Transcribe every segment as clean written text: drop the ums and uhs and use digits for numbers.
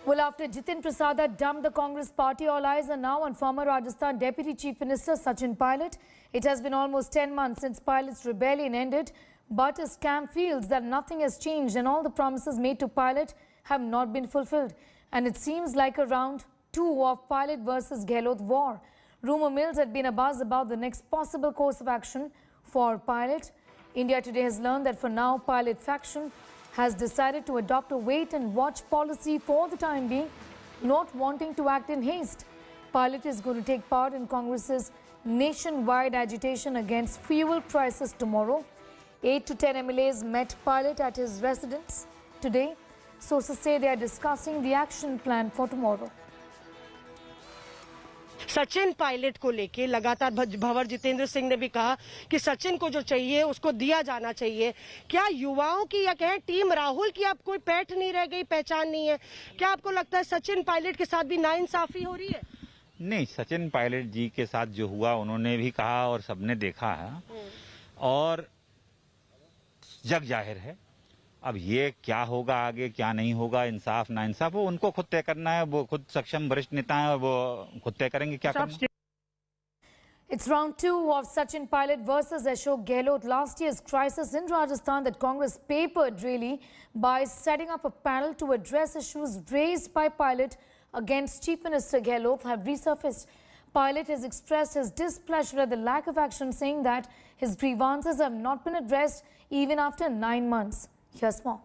Well, after Jitin Prasad had dumped the Congress party, all eyes are now on former Rajasthan Deputy Chief Minister Sachin Pilot. It has been almost 10 months since Pilot's rebellion ended, but his camp feels that nothing has changed and all the promises made to Pilot have not been fulfilled. And it seems like a round 2 of Pilot versus Gehlot war. Rumour mills had been abuzz about the next possible course of action for Pilot. India Today has learned that for now, Pilot faction has decided to adopt a wait-and-watch policy for the time being, not wanting to act in haste. Pilot is going to take part in Congress's nationwide agitation against fuel prices tomorrow. 8 to 10 MLAs met Pilot at his residence today. Sources say they are discussing the action plan for tomorrow. Sachin Pilot को लेके लगातार भंवर जितेंद्र सिंह ने भी कहा कि सचिन को जो चाहिए उसको दिया जाना चाहिए। क्या युवाओं की या कहें टीम राहुल की अब कोई पैठ नहीं रह गई, पहचान नहीं है? क्या आपको लगता है सचिन पायलट के साथ भी नाइंसाफी हो रही है? नहीं, सचिन पायलट जी के साथ जो हुआ उन्होंने भी कहा और सबने देखा है और जग जाहिर है। अब ये क्या होगा आगे, क्या नहीं होगा, इंसाफ ना इंसाफ, वो उनको खुद तय करना है। वो खुद सक्षम वरिष्ठ नेता हैं और वो खुद तय करेंगे क्या करना। It's round 2 of Sachin Pilot versus Ashok Gehlot. Last year's crisis in Rajasthan that Congress papered really by setting up a panel to address issues raised by Pilot against Chief Minister Gehlot have resurfaced. Pilot has expressed his displeasure at the lack of action, saying that his grievances have not been addressed even after 9 months. Here's more.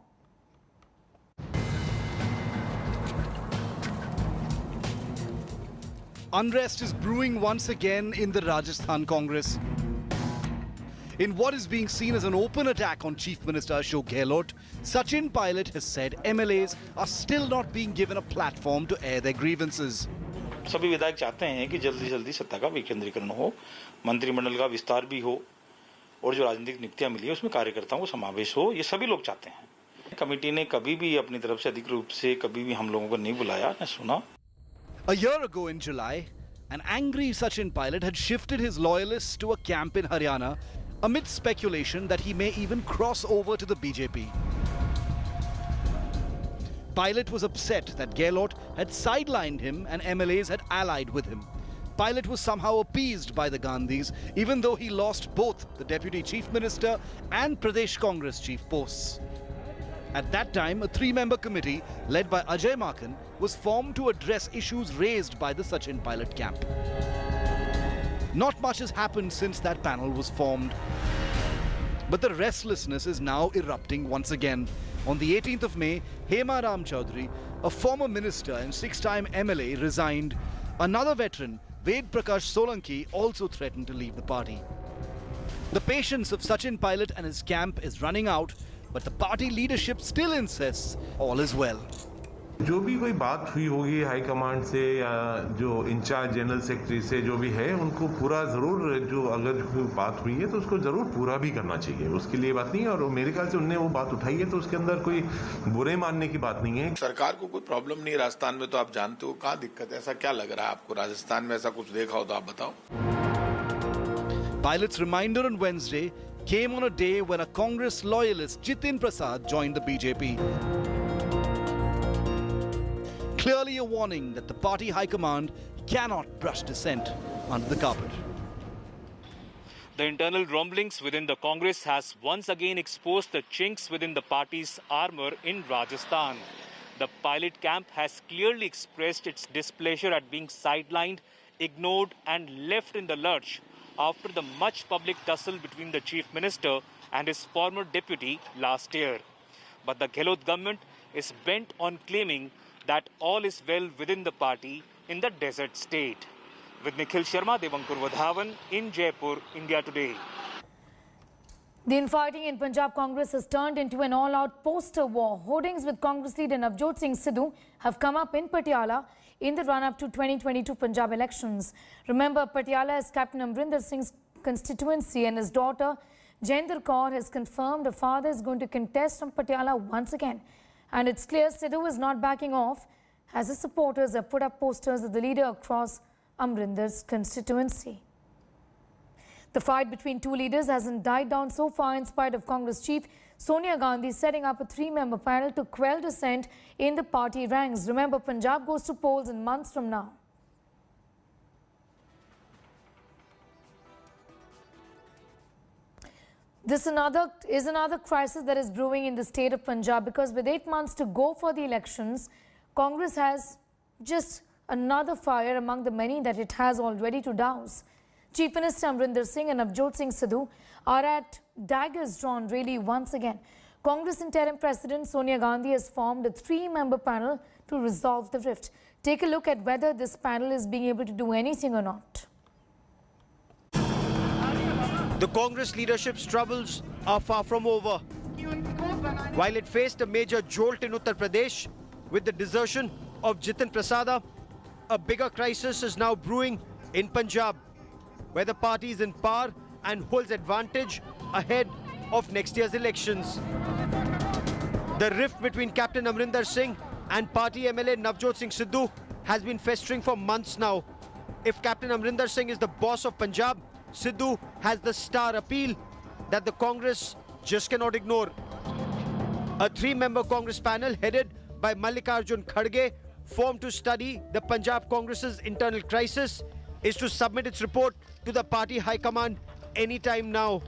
Unrest is brewing once again in the Rajasthan Congress. In what is being seen as an open attack on Chief Minister Ashok Gehlot, Sachin Pilot has said MLAs are still not being given a platform to air their grievances. सभी विधायक चाहते हैं कि जल्दी जल्दी सत्ता का विकेंद्रीकरण हो, मंत्रिमंडल का विस्तार भी हो और जो राजनीतिक नियुक्तियां मिली है उसमें कार्यकर्ताओं को समावेश हो, ये सभी लोग चाहते हैं। कमेटी ने कभी भी अपनी तरफ से अधिक रूप से कभी भी हम लोगों को नहीं बुलाया, न सुना। A year ago in July, an angry Sachin Pilot had shifted his loyalists to a camp in Haryana amid speculation that he may even cross over to the BJP. Pilot was upset that Gehlot had sidelined him and MLAs had allied with him. Pilot was somehow appeased by the Gandhis, even though he lost both the Deputy Chief Minister and Pradesh Congress chief posts. At that time, a 3-member committee led by Ajay Maken was formed to address issues raised by the Sachin Pilot camp. Not much has happened since that panel was formed. But the restlessness is now erupting once again. On the 18th of May, Hema Ram Chaudhary, a former minister and 6-time MLA, resigned. Another veteran, Ved Prakash Solanki, also threatened to leave the party. The patience of Sachin Pilot and his camp is running out, but the party leadership still insists all is well. जो भी कोई बात हुई होगी high command से या जो in charge general secretary से जो भी है, उनको पूरा ज़रूर, जो अगर कोई बात हुई है तो उसको ज़रूर पूरा भी करना चाहिए। उसके लिए बात नहीं है और मेरे ख्याल से उनने वो बात उठाई है तो उसके अंदर कोई बुरे मानने की बात नहीं है। सरकार को कोई प्रॉब्लम नहीं है राजस्थान में, तो आप जानते हो कहाँ दिक्कत है। ऐसा क्या लग रहा है आपको? राजस्थान में ऐसा कुछ देखा हो तो आप बताओ। Pilot's reminder on Wednesday came on a day when a Congress loyalist, Jitin Prasad, joined the BJP. Clearly a warning that the party high command cannot brush dissent under the carpet. The internal rumblings within the Congress has once again exposed the chinks within the party's armor in Rajasthan. The Pilot camp has clearly expressed its displeasure at being sidelined, ignored and left in the lurch after the much public tussle between the Chief Minister and his former deputy last year. But the Gehlot government is bent on claiming that all is well within the party in the desert state. With Nikhil Sharma, Devankur Vadhavan in Jaipur, India Today. The infighting in Punjab Congress has turned into an all-out poster war. Hoardings with Congress leader Navjot Singh Sidhu have come up in Patiala in the run-up to 2022 Punjab elections. Remember, Patiala is Captain Amrinder Singh's constituency and his daughter Jainder Kaur has confirmed her father is going to contest from Patiala once again. And it's clear Sidhu is not backing off as his supporters have put up posters of the leader across Amrinder's constituency. The fight between two leaders hasn't died down so far in spite of Congress chief Sonia Gandhi setting up a 3-member panel to quell dissent in the party ranks. Remember, Punjab goes to polls in months from now. This is another crisis that is brewing in the state of Punjab, because with 8 months to go for the elections, Congress has just another fire among the many that it has already to douse. Chief Minister Amrinder Singh and Navjot Singh Sidhu are at daggers drawn really once again. Congress interim President Sonia Gandhi has formed a 3-member panel to resolve the rift. Take a look at whether this panel is being able to do anything or not. The Congress leadership's troubles are far from over. While it faced a major jolt in Uttar Pradesh with the desertion of Jitin Prasada, a bigger crisis is now brewing in Punjab, where the party is in power and holds advantage ahead of next year's elections. The rift between Captain Amrinder Singh and party MLA Navjot Singh Sidhu has been festering for months now. If Captain Amrinder Singh is the boss of Punjab, Sidhu has the star appeal that the Congress just cannot ignore. A 3-member Congress panel headed by Mallikarjun Kharge, formed to study the Punjab Congress's internal crisis, is to submit its report to the party high command anytime now.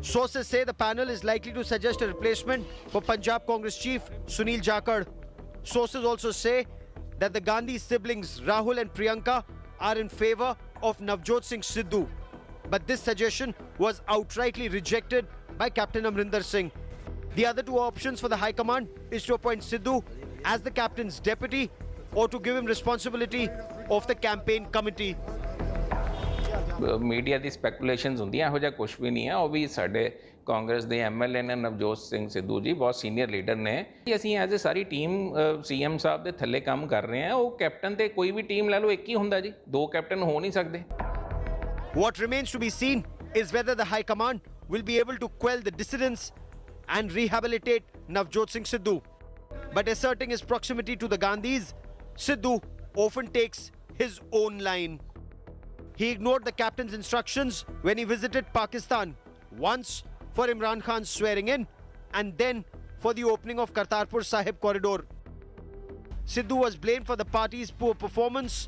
Sources say the panel is likely to suggest a replacement for Punjab Congress chief Sunil Jakar. Sources also say that the Gandhi siblings Rahul and Priyanka are in favor of Navjot Singh Sidhu, but this suggestion was outrightly rejected by Captain Amrinder Singh. The other two options for the High Command is to appoint Sidhu as the captain's deputy or to give him responsibility of the campaign committee. Media the speculations ਹੁੰਦੀਆਂ, ਇਹੋ ਜਿਹਾ ਕੁਝ ਵੀ ਨਹੀਂ ਹੈ। ਉਹ ਵੀ ਸਾਡੇ ਕਾਂਗਰਸ ਦੇ MLA ਨੇ ਨਵਜੋਤ ਸਿੰਘ ਸਿੱਧੂ ਜੀ, ਬਹੁਤ ਸੀਨੀਅਰ ਲੀਡਰ ਨੇ। ਅਸੀਂ ਐਜ਼ ਅ ਸਾਰੀ ਟੀਮ ਸੀਐਮ ਸਾਹਿਬ ਦੇ ਥੱਲੇ ਕੰਮ ਕਰ ਰਹੇ ਹਾਂ। ਉਹ ਕੈਪਟਨ ਤੇ ਕੋਈ ਵੀ ਟੀਮ ਲੈ ਲਓ, ਇੱਕ ਹੀ ਹੁੰਦਾ ਜੀ, 2 ਕੈਪਟਨ ਹੋ ਨਹੀਂ ਸਕਦੇ। What remains to be seen is whether the High Command will be able to quell the dissidents and rehabilitate Navjot Singh Sidhu. But asserting his proximity to the Gandhis, Sidhu often takes his own line. He ignored the captain's instructions when he visited Pakistan, once for Imran Khan's swearing in and then for the opening of Kartarpur Sahib corridor. Sidhu was blamed for the party's poor performance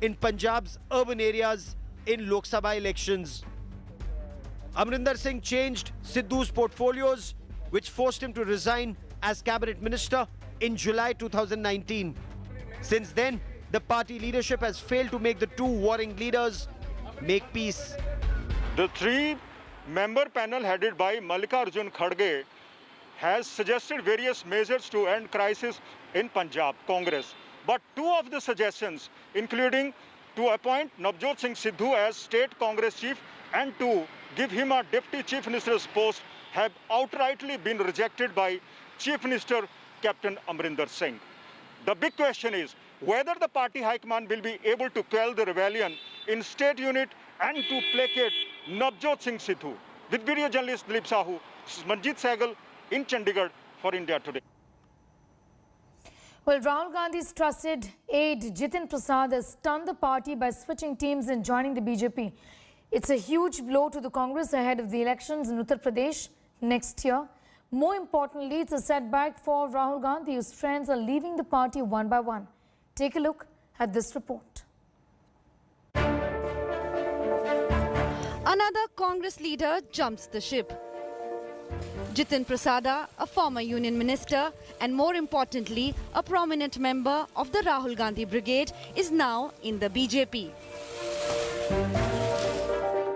in Punjab's urban areas in Lok Sabha elections. Amrinder Singh changed Sidhu's portfolios, which forced him to resign as cabinet minister in July 2019. Since then, the party leadership has failed to make the two warring leaders make peace. The 3-member panel headed by Mallikarjun Kharge has suggested various measures to end crisis in Punjab Congress. But 2 of the suggestions, including to appoint Navjot Singh Sidhu as state Congress chief and to give him a deputy chief minister's post, have outrightly been rejected by Chief Minister Captain Amrinder Singh. The big question is whether the party high command will be able to quell the rebellion in state unit and to placate Navjot Singh Sidhu. With video journalist Dilip Sahu, this is Manjeet Sehgal in Chandigarh for India Today. Well, Rahul Gandhi's trusted aide Jitin Prasad has stunned the party by switching teams and joining the BJP. It's a huge blow to the Congress ahead of the elections in Uttar Pradesh next year. More importantly, it's a setback for Rahul Gandhi, whose friends are leaving the party one by one. Take a look at this report. Another Congress leader jumps the ship. Jitin Prasada, a former union minister and more importantly, a prominent member of the Rahul Gandhi brigade, is now in the BJP.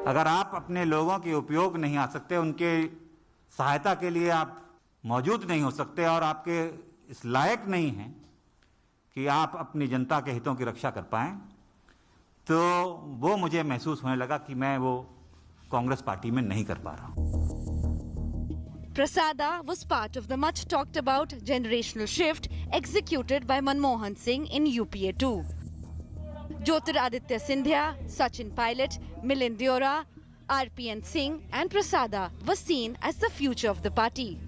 अगर आप अपने लोगों के उपयोग नहीं आ सकते, उनके सहायता के लिए आप मौजूद नहीं हो सकते और आपके इस लायक नहीं हैं कि आप अपनी जनता के हितों की रक्षा कर पाएं, तो वो मुझे महसूस होने लगा कि मैं वो कांग्रेस पार्टी में नहीं कर पा रहा हूं। Prasada was part of the much talked about generational shift executed by Manmohan Singh in UPA 2. Jyotiraditya Scindia, Sachin Pilot, Milind Deora, RPN Singh and Prasada were seen as the future of the party.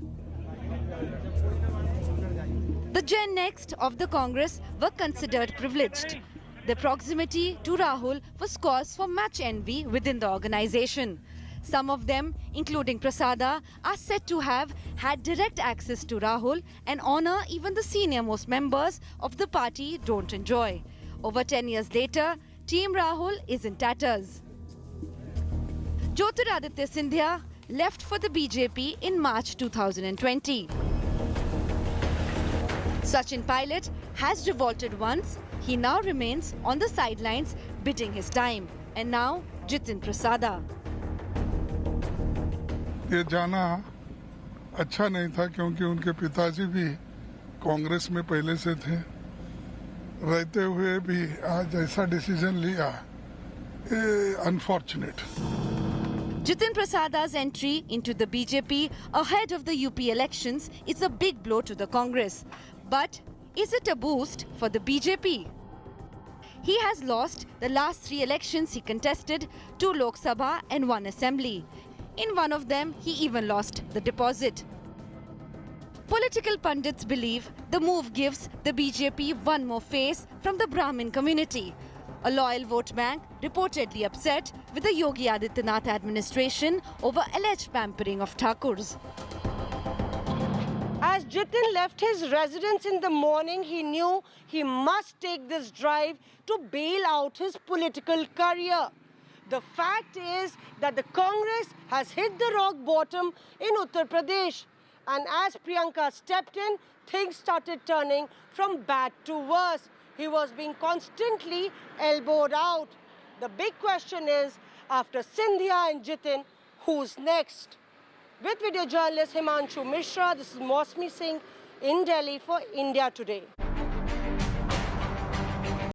The Gen Next of the Congress were considered privileged. Their proximity to Rahul was cause for much envy within the organization. Some of them, including Prasada, are said to have had direct access to Rahul, an honor even the senior-most members of the party don't enjoy. Over 10 years later, Team Rahul is in tatters. Jyotiraditya Scindia left for the BJP in March 2020. Sachin Pilot has revolted once. He now remains on the sidelines biding his time. And now, Jitin Prasada. ये जाना अच्छा नहीं था क्योंकि उनके पिताजी भी कांग्रेस में पहले से थे, रहते हुए भी आज ऐसा डिसीजन लिया, unfortunate. Jitin Prasada's entry into the BJP ahead of the UP elections is a big blow to the Congress. But is it a boost for the BJP? He has lost the last 3 elections he contested, 2 Lok Sabha and 1 Assembly. In one of them, he even lost the deposit. Political pundits believe the move gives the BJP one more face from the Brahmin community. A loyal vote bank reportedly upset with the Yogi Adityanath administration over alleged pampering of Thakurs. As Jitin left his residence in the morning, he knew he must take this drive to bail out his political career. The fact is that the Congress has hit the rock bottom in Uttar Pradesh. And as Priyanka stepped in, things started turning from bad to worse. He was being constantly elbowed out. The big question is, after Scindia and Jitin, who's next? With video journalist Himanshu Mishra, this is Mosmi Singh in Delhi for India Today.